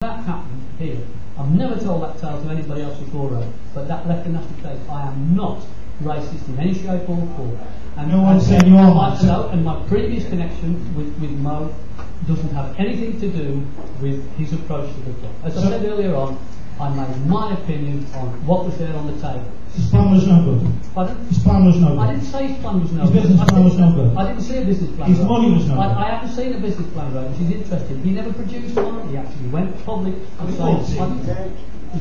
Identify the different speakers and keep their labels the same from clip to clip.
Speaker 1: That happened here. I've never told that tale to anybody else before, but that left a nasty taste. I am not racist in any shape or form. And
Speaker 2: no one said you are.
Speaker 1: And my previous connection with Mo doesn't have anything to do with his approach to the club. As I said earlier on, I made my opinion on what was there on the table.
Speaker 2: His plan was no good.
Speaker 1: Pardon?
Speaker 2: His plan was no good.
Speaker 1: I didn't say his plan was no good.
Speaker 2: His business plan was no good.
Speaker 1: I didn't see a business plan.
Speaker 2: His money was no good.
Speaker 1: I haven't seen a business plan, right, which is interesting. He never produced one. He actually went public and said,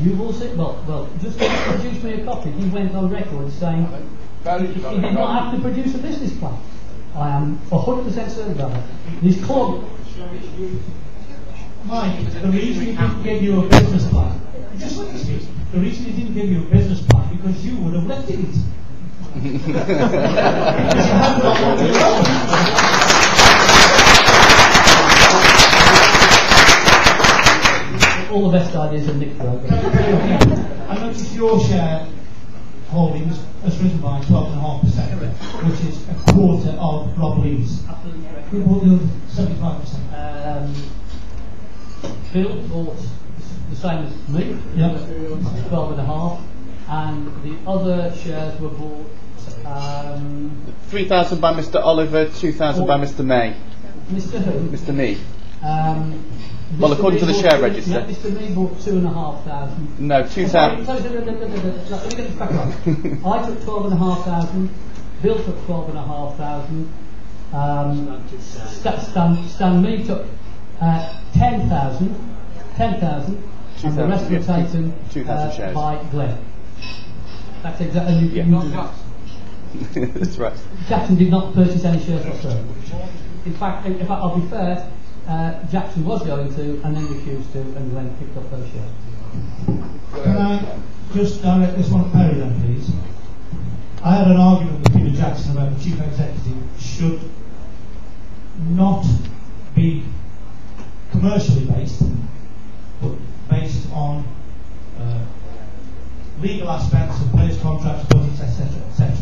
Speaker 1: you will see. Well, just produce me a copy. He went on record saying he did not have to produce a business plan. I am 100% certain of that. His club.
Speaker 2: Mike, the reason he didn't give you a business plan, just let me speak. The reason he didn't give you a business plan because you would have lifted it.
Speaker 1: All the best ideas are Nick Broke.
Speaker 2: I noticed your share holdings has risen by 12.5%, which is a quarter of Rob Lee's. Who bought the other 75%?
Speaker 1: Phil bought the same as me, 12.5, and the other shares were bought
Speaker 3: 3,000 by Mr. Oliver, 2,000 by Mr. May.
Speaker 1: Mr. Who?
Speaker 3: Mr. Me.
Speaker 1: Well,
Speaker 3: according to the share register.
Speaker 1: Yeah, Mr. Me bought 2,500.
Speaker 3: No, 2,000.
Speaker 1: Let me get this back on. I took 12,500. Bill took 12,500. Stan Me took 10,000. 10,000. And the rest were taken
Speaker 3: 2,000 shares
Speaker 1: by Glenn. That's exactly.
Speaker 3: That's right.
Speaker 1: Jackson did not purchase any shares whatsoever. In fact, I'll be fair. Jackson was going to, and then refused to, and Glenn picked up those shares.
Speaker 2: Can I just direct this one at Perry then, please? I had an argument with Peter Jackson about the chief executive should not be commercially based, but based on legal aspects of players' contracts, budgets, etc., etc.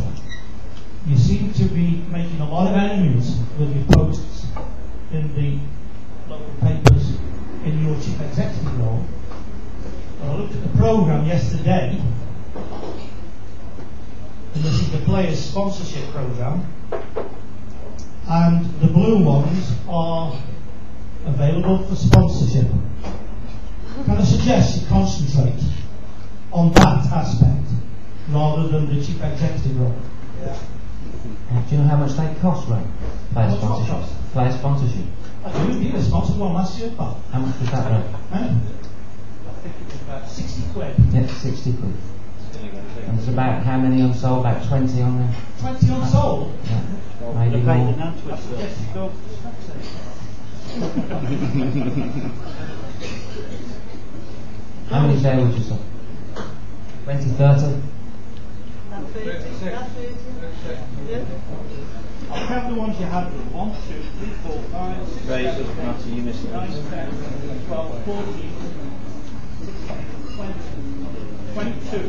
Speaker 2: You seem to be making a lot of enemies with your posts in the local papers in your chief executive role. When I looked at the programme yesterday, and this is the players' sponsorship programme, and the blue ones are available for sponsorship. Can I suggest you concentrate on that aspect rather than the chief executive role?
Speaker 4: Yeah. Do you know how much they cost, Ray? Player sponsorship. Player sponsorship.
Speaker 2: I do give a sponsored one last year, but
Speaker 4: how much was that, Ray?
Speaker 2: I think it was about 60 quid.
Speaker 4: Yeah, 60 quid. And there's about how many unsold? About 20 on there.
Speaker 2: 20 unsold?
Speaker 4: Yeah. Maybe more. How many there would you say? 20, 30?
Speaker 2: I'll count the ones you had. 1, 2, 3, 4, 5, 6, 7, 8, 9, 10, 12, 14, 22.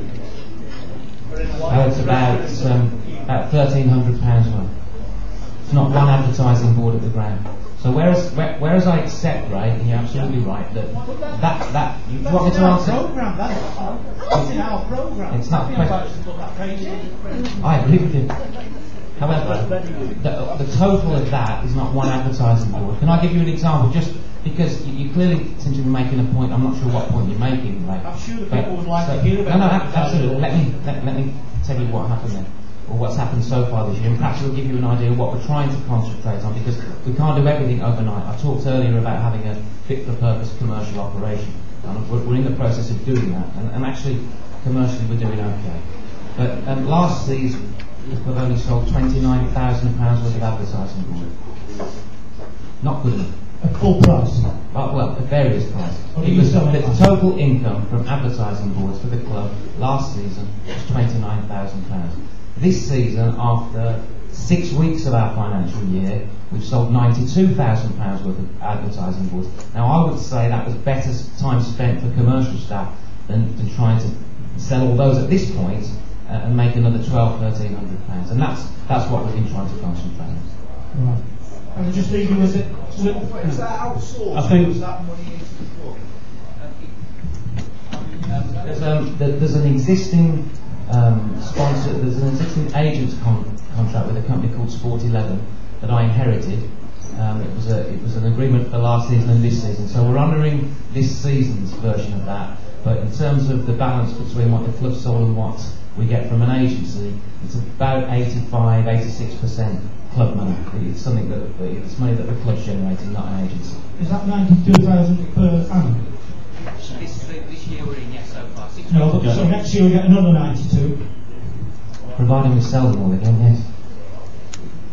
Speaker 4: Oh, it's about £1,300 worth. It's not one advertising board at the ground. So whereas I accept, Ray, and you're absolutely right, that you want me to answer?
Speaker 2: That's in our programme.
Speaker 4: It's not. I agree with you. However, the total of that is not one advertising board. Can I give you an example? Just because you clearly seem to be making a point. I'm not sure what point you're making, Ray.
Speaker 2: I'm sure the people would like to hear about it.
Speaker 4: No, absolutely. Let me tell you what happened there, or what's happened so far this year, and perhaps it'll give you an idea of what we're trying to concentrate on, because we can't do everything overnight. I talked earlier about having a fit-for-purpose commercial operation, and we're in the process of doing that, and actually, commercially we're doing okay. But last season, we've only sold £29,000 worth of advertising board. Not good enough.
Speaker 2: At full price?
Speaker 4: Well, at various prices. The total income from advertising boards for the club last season was £29,000. This season, after 6 weeks of our financial year, we've sold £92,000 worth of advertising boards. Now, I would say that was better time spent for commercial staff than trying to sell all those at this point and make another £1,200–1,300, and that's what we've been trying to concentrate on.
Speaker 2: Right. And just leaving with it.
Speaker 5: Is that outsourced?
Speaker 2: I think.
Speaker 5: Is that money into the club?
Speaker 4: there's an existing sponsor. There's an existing agent's contract with a company called Sport 11 that I inherited. It was an agreement for last season and this season, so we're honouring this season's version of that. But in terms of the balance between what the club sold and what we get from an agency, it's about 85-86% club money. It's something that it's money that the club's generating, not an agency.
Speaker 2: Is that 92,000 per annum?
Speaker 4: This year we're in, yes, so far.
Speaker 2: No, but so next year we get another 92.
Speaker 4: Providing we sell them all again, yes.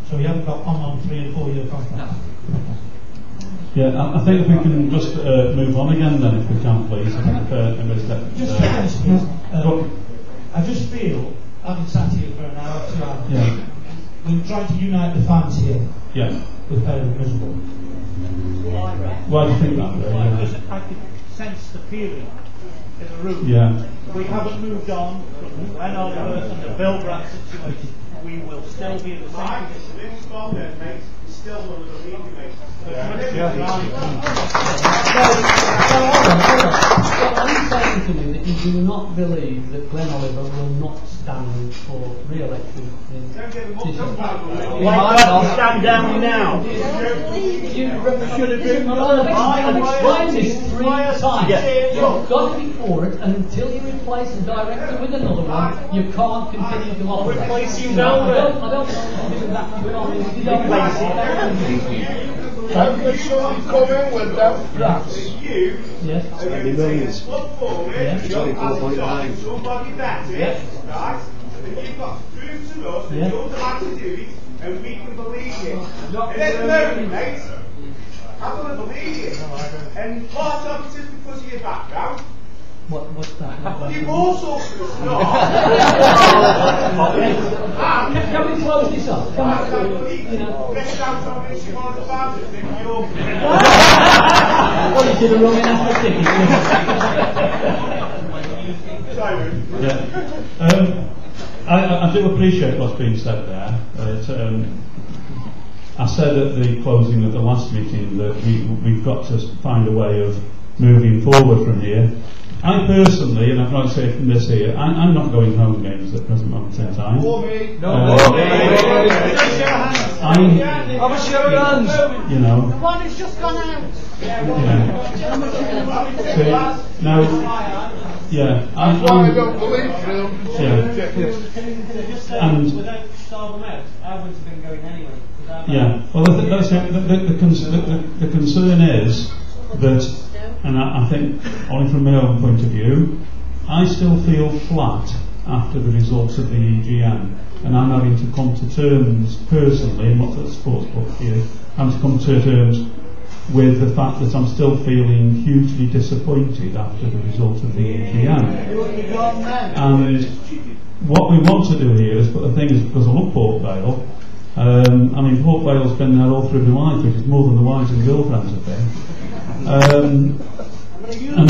Speaker 2: So we haven't got on 3 and 4 year contracts.
Speaker 4: No.
Speaker 5: Yeah, I think if we can just move on again then, if we can, please.
Speaker 2: I just feel, having sat here for an hour, 2 hours,
Speaker 5: yeah.
Speaker 2: we're trying to unite the fans here.
Speaker 5: Yeah.
Speaker 2: With very miserable.
Speaker 5: Why do you think that?
Speaker 6: Because I could sense the feeling in the room.
Speaker 5: Yeah.
Speaker 6: We haven't moved on from Glen Oliver and the Bill Brand situation. We will still be in the same position.
Speaker 7: Still one of the leading mates.
Speaker 1: So are you saying to me that you do not believe that Glen Oliver will not stand for re-election in this year?
Speaker 6: Why not stand down now?
Speaker 1: You should have been I've explained this 3 times. You've got to be for it, and until you replace the director with another one, you can't continue to operate.
Speaker 6: Replacing
Speaker 1: I don't know what to do with that.
Speaker 7: How could someone come in with that grass?
Speaker 1: Yes.
Speaker 7: Millions.
Speaker 1: Yes.
Speaker 7: Somebody better, right? And you've got to prove to us that you're the man to do it, and we can believe it. It ain't learning, mate. I'm going to believe it. And part of it is because of your background.
Speaker 1: What's that?
Speaker 7: You've also
Speaker 1: Can we close this up? Can we, well, you did a wrong enough for sticking.
Speaker 5: I do appreciate what's being said there. I said at the closing of the last meeting that we've got to find a way of moving forward from here. I personally, and I've got to say from this here, I'm not going home games at the present moment in time.
Speaker 7: For me.
Speaker 5: Have a show of hands. You know.
Speaker 6: The one who's just gone out.
Speaker 7: I don't believe him.
Speaker 5: And
Speaker 6: without starving out, I wouldn't have been going anyway.
Speaker 5: yeah, well, the concern is that, and I think, only from my own point of view, I still feel flat after the results of the EGM, and I'm having to come to terms personally, and not at the sports book here, I'm to come to terms with the fact that I'm still feeling hugely disappointed after the result of the EGM. And what we want to do here is, but the thing is, because I love Port Vale, Port Vale's been there all through my life, which is more than the wives and girlfriends have been. And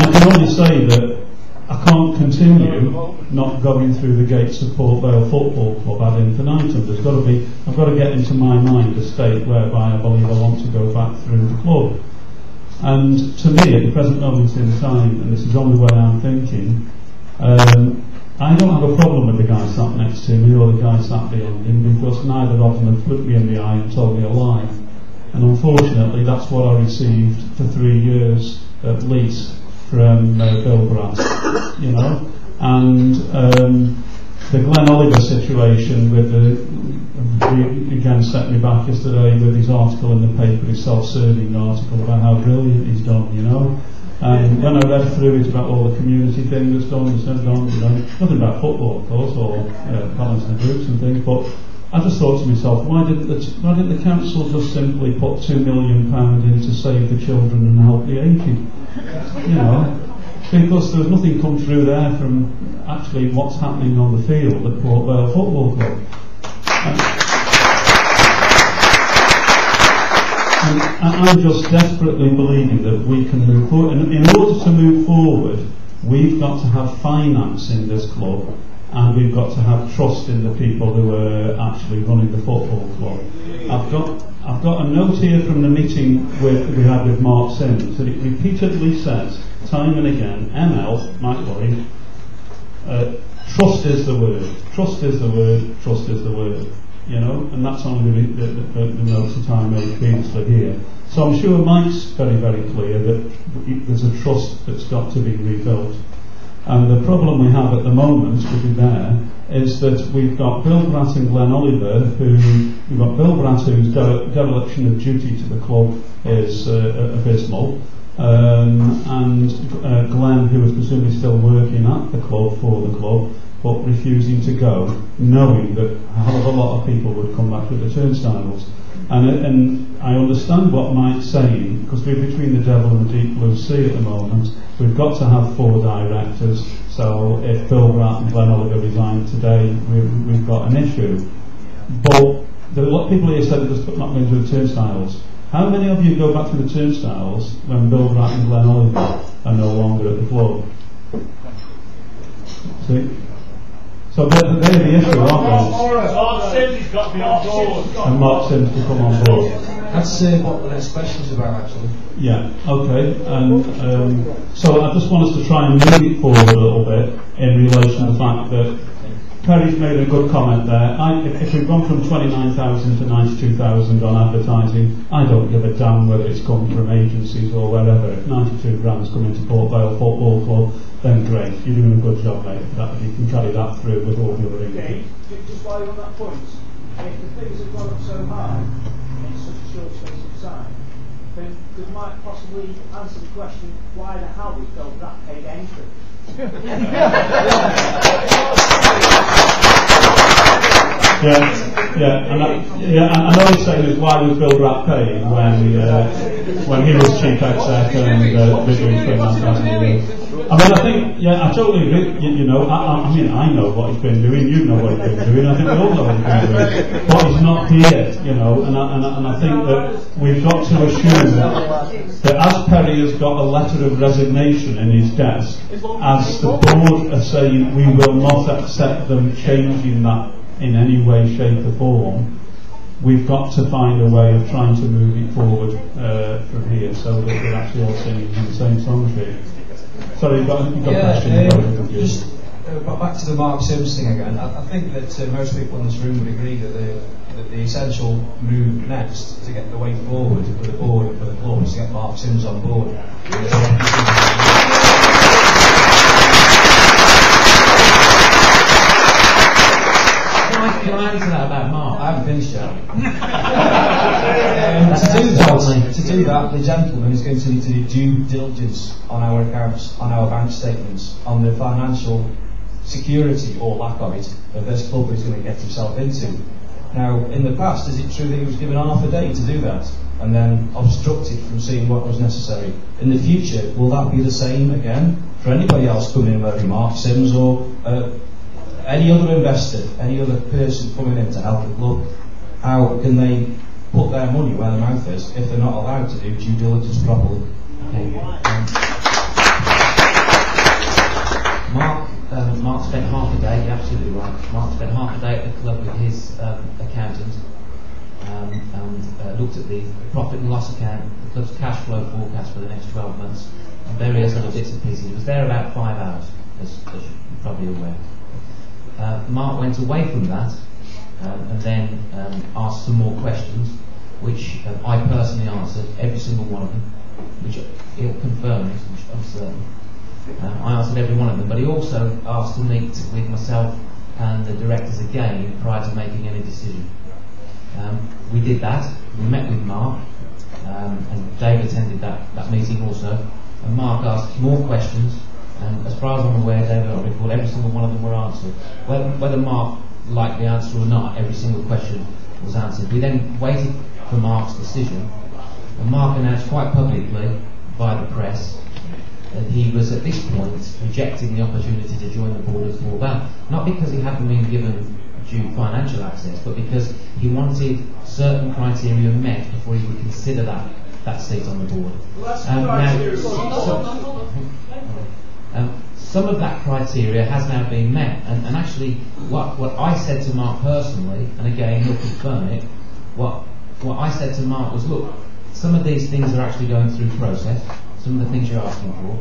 Speaker 5: I can only say that I can't continue not going through the gates of Port Vale Football Club ad infinitum. I've got to get into my mind a state whereby I believe I want to go back through the club. And to me, at the present moment in time, and this is only the way I'm thinking, I don't have a problem with the guy sat next to me or the guy sat behind him, because neither of them have looked me in the eye and told me a lie. And unfortunately, that's what I received for 3 years at least from Bill Brass, you know. And the Glen Oliver situation again set me back yesterday with his article in the paper, his self-serving article about how brilliant he's done, you know. And when I read through it about all the community thing that's done, you know, nothing about football, of course, or balancing the groups and things, but I just thought to myself, why didn't the council just simply put £2 million in to save the children and help the aged? You know, because there's nothing come through there from actually what's happening on the field at Port Vale Football Club. And I'm just desperately believing that we can move forward. And in order to move forward, we've got to have finance in this club, and we've got to have trust in the people who are actually running the football club. I've got a note here from the meeting we had with Mark Sims, and it repeatedly says, time and again, ML, Mike Lloyd, trust is the word. Trust is the word. Trust is the word. You know, and that's only the notes that I made previously here. So I'm sure Mike's very, very clear that there's a trust that's got to be rebuilt. And the problem we have at the moment, to be there, is that we've got Bill Bratt and Glenn Oliver, we've got Bill Bratt whose dereliction of duty to the club is abysmal, and Glenn, who is presumably still working at the club for the club, but refusing to go, knowing that a hell of a lot of people would come back with the turnstiles. And I understand what Mike's saying, because we're between the devil and the deep blue sea at the moment. We've got to have 4 directors, so if Bill Bratt and Glenn Oliver resign today, we've got an issue. But there are a lot of people here said they're just not going to the turnstiles. How many of you go back to the turnstiles when Bill Bratt and Glenn Oliver are no longer at the club? See? So they're the issue, aren't they?
Speaker 6: Mark Sims has got to be on board.
Speaker 5: And Mark Sims to come on board.
Speaker 8: That's what the next question's about, actually.
Speaker 5: Yeah, okay. And so I just want us to try and move it forward a little bit in relation to the fact that Perry's made a good comment there. If we've gone from 29,000 to 92,000 on advertising, I don't give a damn whether it's come from agencies or wherever. If 92 grand's coming to Port Vale Football Club, then great. You're doing a good job, mate. You can carry that through with all the other
Speaker 6: Okay, just while you're on that point, if the figures have gone up so high in such a short space of time, then could Mike possibly answer the question why the hell we felt that paid entry?
Speaker 5: I know he's saying is why was Bill Bratt paid when he was chief exec and we're doing 29,000 a year. I mean, I think, I totally agree. You know, I mean, I know what he's been doing. You know what he's been doing. I think we all know what he's been doing. But he's not here, you know, and I think that we've got to assume that as Perry has got a letter of resignation in his desk, as the board are saying we will not accept them changing that in any way, shape or form, we've got to find a way of trying to move it forward from here so that we're actually all singing the same song sheet. Sorry, you've got a question.
Speaker 8: Just back to the Mark Sims thing again. I think that most people in this room would agree that the essential move next to get the way forward for the board and for the club is to get Mark Sims on board.
Speaker 4: Can I answer that about Mark?
Speaker 8: I haven't finished yet. To do that, the gentleman is going to need to do due diligence on our accounts, on our bank statements, on the financial security, or lack of it, that this club is going to get himself into. Now, in the past, is it true that he was given half a day to do that, and then obstructed from seeing what was necessary? In the future, will that be the same again for anybody else coming in, whether Mark Sims or any other investor, any other person coming in to help the club? How can they put their money where their mouth is if they're not allowed to do due diligence properly?
Speaker 4: Mark spent half a day, you're absolutely right. Mark spent half a day at the club with his accountant and looked at the profit and loss account, the club's cash flow forecast for the next 12 months, and various other bits and pieces. He was there about 5 hours, as you're probably aware. Mark went away from that and then asked some more questions, which I personally answered, every single one of them, which he'll confirm, which I'm certain. I answered every one of them, but he also asked to meet with myself and the directors again prior to making any decision. We did that. We met with Mark, and Dave attended that meeting also, and Mark asked more questions. And as far as I'm aware, David, I recall every single one of them were answered. Whether Mark liked the answer or not, every single question was answered. We then waited for Mark's decision, and Mark announced quite publicly by the press that he was at this point rejecting the opportunity to join the board of Port Vale. Not because he hadn't been given due financial access, but because he wanted certain criteria met before he would consider that seat on the board. Some of that criteria has now been met, and actually what I said to Mark personally, and again he'll confirm it, what I said to Mark was, look, some of these things are actually going through process, some of the things you're asking for,